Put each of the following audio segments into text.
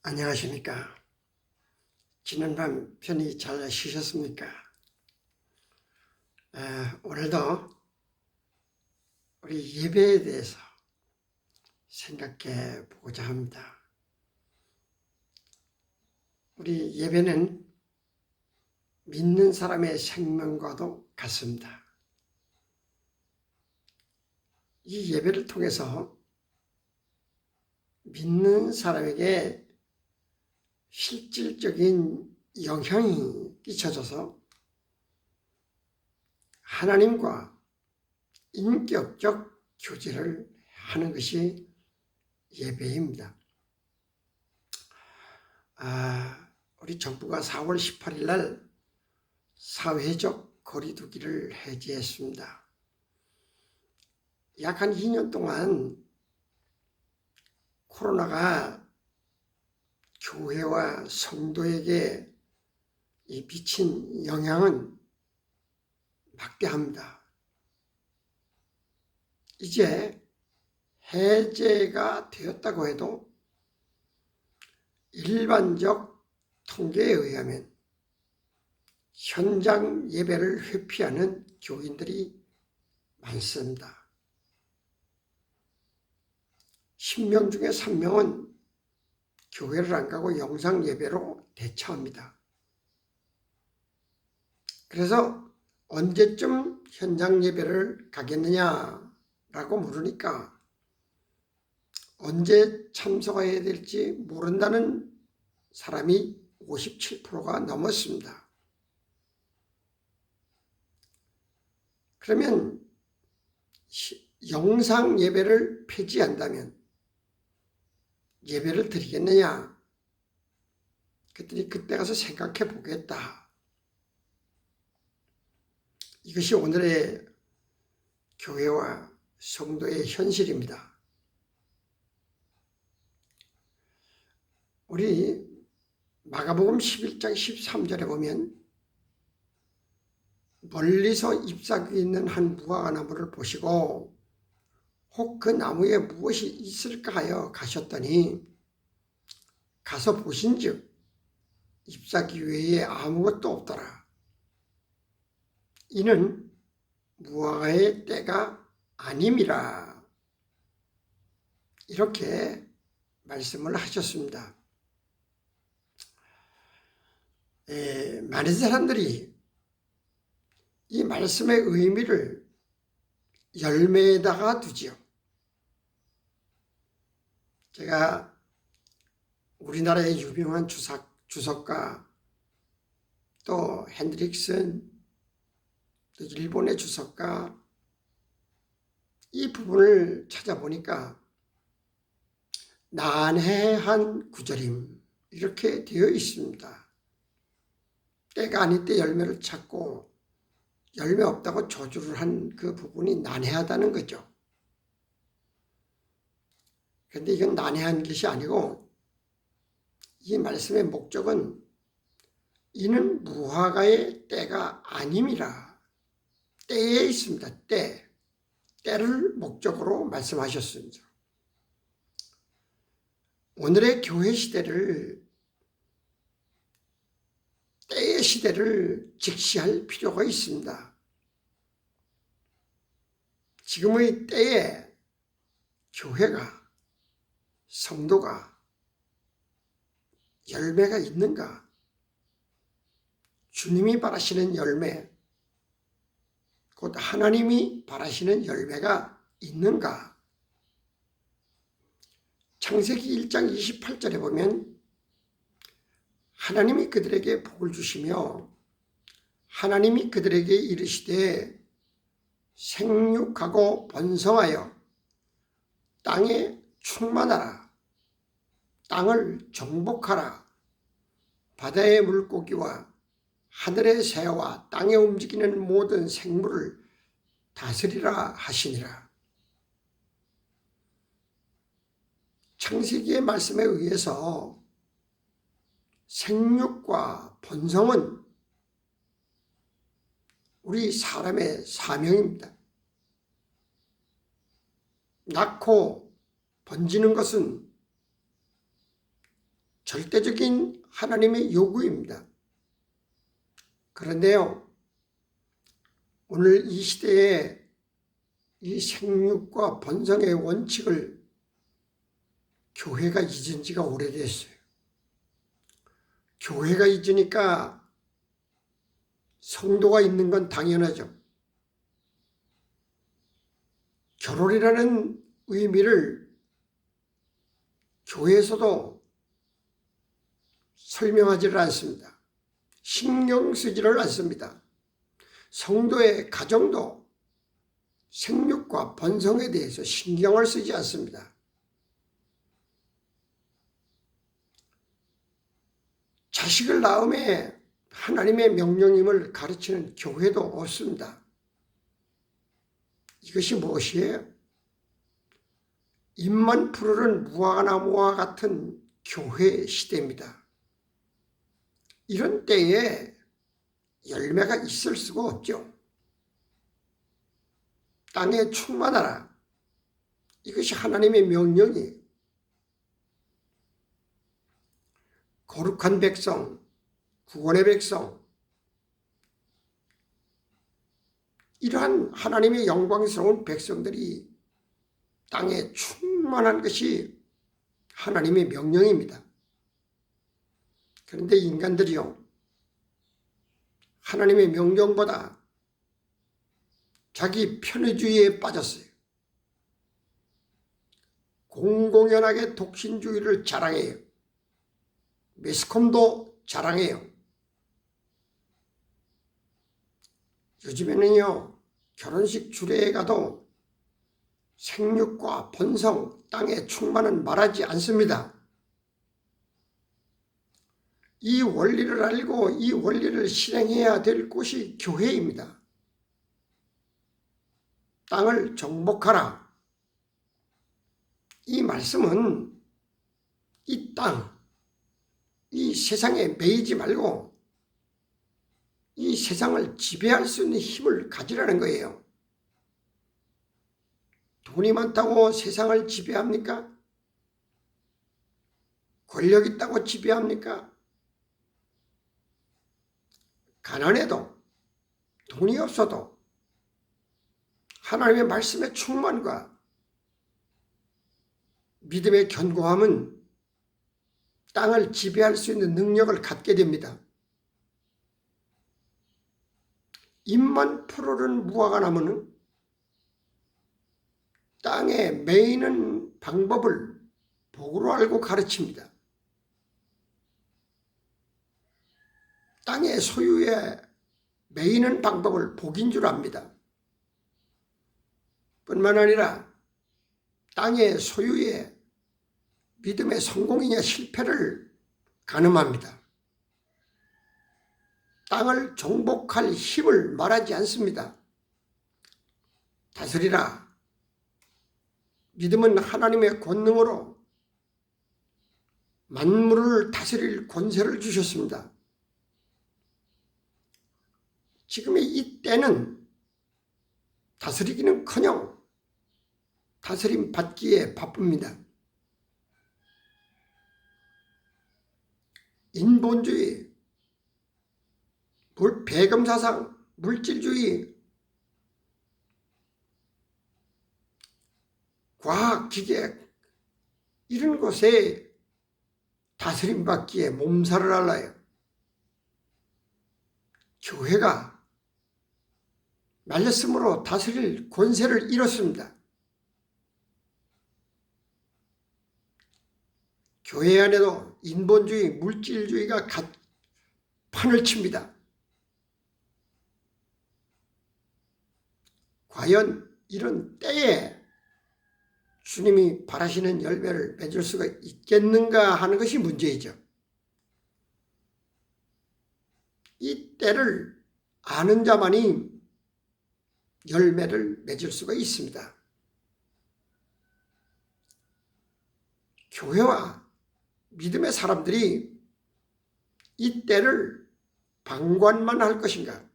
안녕하십니까. 지난밤 편히 잘 쉬셨습니까? 오늘도 우리 예배에 대해서 생각해 보고자 합니다. 우리 예배는 믿는 사람의 생명과도 같습니다. 이 예배를 통해서 믿는 사람에게 실질적인 영향이 끼쳐져서 하나님과 인격적 교제를 하는 것이 예배입니다. 우리 정부가 4월 18일 날 사회적 거리두기를 해제했습니다. 약 한 2년 동안 코로나가 교회와 성도에게 미친 영향은 막대합니다. 이제 해제가 되었다고 해도 일반적 통계에 의하면 현장 예배를 회피하는 교인들이 많습니다. 10명 중에 3명은 교회를 안 가고 영상 예배로 대처합니다. 그래서 언제쯤 현장 예배를 가겠느냐라고 물으니까 언제 참석해야 될지 모른다는 사람이 57%가 넘었습니다. 그러면 영상 예배를 폐지한다면 예배를 드리겠느냐? 그랬더니 그때 가서 생각해 보겠다. 이것이 오늘의 교회와 성도의 현실입니다. 우리 마가복음 11장 13절에 보면 멀리서 잎사귀 있는 한 무화과나무를 보시고 혹 그 나무에 무엇이 있을까 하여 가셨더니 가서 보신즉 잎사귀 외에 아무것도 없더라. 이는 무화과의 때가 아님이라. 이렇게 말씀을 하셨습니다. 많은 사람들이 이 말씀의 의미를 열매에다가 두지요. 제가 우리나라의 유명한 주석가, 또 핸드릭슨, 또 일본의 주석가, 이 부분을 찾아보니까 난해한 구절임 이렇게 되어 있습니다. 때가 아닐 때 열매를 찾고 열매 없다고 저주를 한 그 부분이 난해하다는 거죠. 그런데 이건 난해한 것이 아니고 이 말씀의 목적은 이는 무화과의 때가 아님이라. 때에 있습니다. 때를 목적으로 말씀하셨습니다. 오늘의 교회 시대를 때의 시대를 직시할 필요가 있습니다. 지금의 때에 교회가, 성도가 열매가 있는가? 주님이 바라시는 열매, 곧 하나님이 바라시는 열매가 있는가? 창세기 1장 28절에 보면 하나님이 그들에게 복을 주시며 하나님이 그들에게 이르시되 생육하고 번성하여 땅에 충만하라. 땅을 정복하라. 바다의 물고기와 하늘의 새와 땅에 움직이는 모든 생물을 다스리라 하시니라. 창세기의 말씀에 의해서 생육과 번성은 우리 사람의 사명입니다. 낳고 번지는 것은 절대적인 하나님의 요구입니다. 그런데요, 오늘 이 시대에 이 생육과 번성의 원칙을 교회가 잊은 지가 오래됐어요. 교회가 잊으니까 성도가 있는 건 당연하죠. 결혼이라는 의미를 교회에서도 설명하지를 않습니다. 신경 쓰지를 않습니다. 성도의 가정도 생육과 번성에 대해서 신경을 쓰지 않습니다. 자식을 낳음에 하나님의 명령임을 가르치는 교회도 없습니다. 이것이 무엇이에요? 입만 푸르른 무화과나무와 같은 교회 시대입니다. 이런 때에 열매가 있을 수가 없죠. 땅에 충만하라. 이것이 하나님의 명령이에요. 거룩한 백성, 구원의 백성, 이러한 하나님의 영광스러운 백성들이 땅에 충만한 것이 하나님의 명령입니다. 그런데 인간들이요, 하나님의 명령보다 자기 편의주의에 빠졌어요. 공공연하게 독신주의를 자랑해요. 매스컴도 자랑해요. 요즘에는요, 결혼식 주례에 가도 생육과 번성, 땅의 충만은 말하지 않습니다. 이 원리를 알고 이 원리를 실행해야 될 곳이 교회입니다. 땅을 정복하라. 이 말씀은 이 땅, 이 세상에 매이지 말고 이 세상을 지배할 수 있는 힘을 가지라는 거예요. 돈이 많다고 세상을 지배합니까? 권력 있다고 지배합니까? 가난해도 돈이 없어도 하나님의 말씀의 충만과 믿음의 견고함은 땅을 지배할 수 있는 능력을 갖게 됩니다. 잎만 푸르른 무화과나무는 땅에 매이는 방법을 복으로 알고 가르칩니다. 땅의 소유에 매이는 방법을 복인 줄 압니다. 뿐만 아니라 땅의 소유에 믿음의 성공이냐 실패를 가늠합니다. 땅을 정복할 힘을 말하지 않습니다. 다스리라. 믿음은 하나님의 권능으로 만물을 다스릴 권세를 주셨습니다. 지금의 이 때는 다스리기는커녕 다스림 받기에 바쁩니다. 인본주의, 배금사상, 물질주의, 과학, 기계 이런 것에 다스림 받기에 몸살을 앓아요. 교회가 말렸으므로 다스릴 권세를 잃었습니다. 교회 안에도 인본주의, 물질주의가 판을 칩니다. 과연 이런 때에 주님이 바라시는 열매를 맺을 수가 있겠는가 하는 것이 문제이죠. 이 때를 아는 자만이 열매를 맺을 수가 있습니다. 교회와 믿음의 사람들이 이 때를 방관만 할 것인가?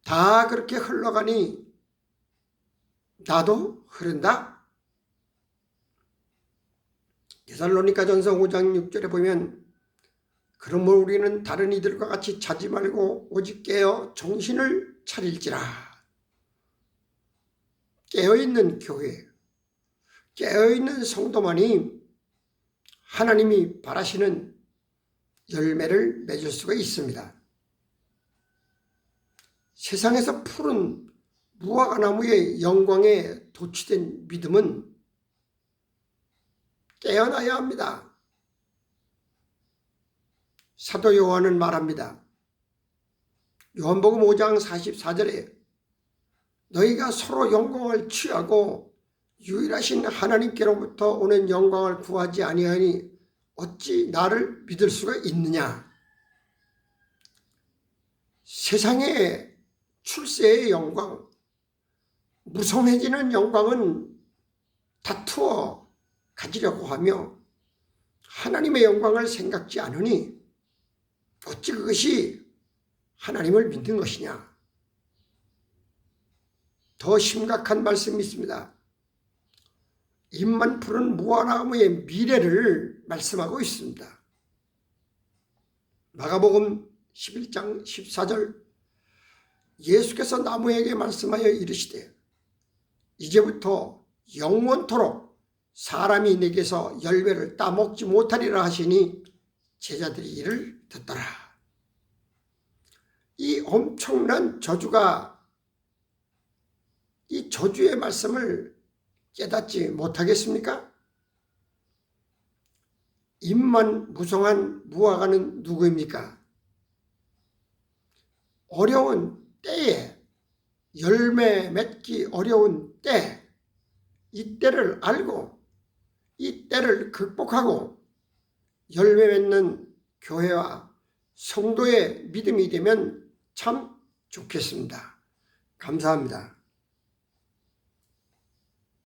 다 그렇게 흘러가니 나도 흐른다? 데살로니가전서 5장 6절에 보면 그러므로 우리는 다른 이들과 같이 자지 말고 오직 깨어 정신을 차릴지라. 깨어있는 교회, 깨어있는 성도만이 하나님이 바라시는 열매를 맺을 수가 있습니다. 세상에서 푸른 무화과나무의 영광에 도취된 믿음은 깨어나야 합니다. 사도 요한은 말합니다. 요한복음 5장 44절에 너희가 서로 영광을 취하고 유일하신 하나님께로부터 오는 영광을 구하지 아니하니 어찌 나를 믿을 수가 있느냐. 세상의 출세의 영광, 무성해지는 영광은 다투어 가지려고 하며 하나님의 영광을 생각지 않으니 어찌 그것이 하나님을 믿는 것이냐. 더 심각한 말씀이 있습니다. 잎만 푸른 무화과나무의 미래를 말씀하고 있습니다. 마가복음 11장 14절 예수께서 나무에게 말씀하여 이르시되 이제부터 영원토록 사람이 내게서 열매를 따먹지 못하리라 하시니 제자들이 이를 듣더라. 이 엄청난 저주가 이 저주의 말씀을 깨닫지 못하겠습니까? 잎만 무성한 무화과는 누구입니까? 어려운 때에 열매 맺기 어려운 때, 이 때를 알고 이 때를 극복하고 열매 맺는 교회와 성도의 믿음이 되면 참 좋겠습니다. 감사합니다.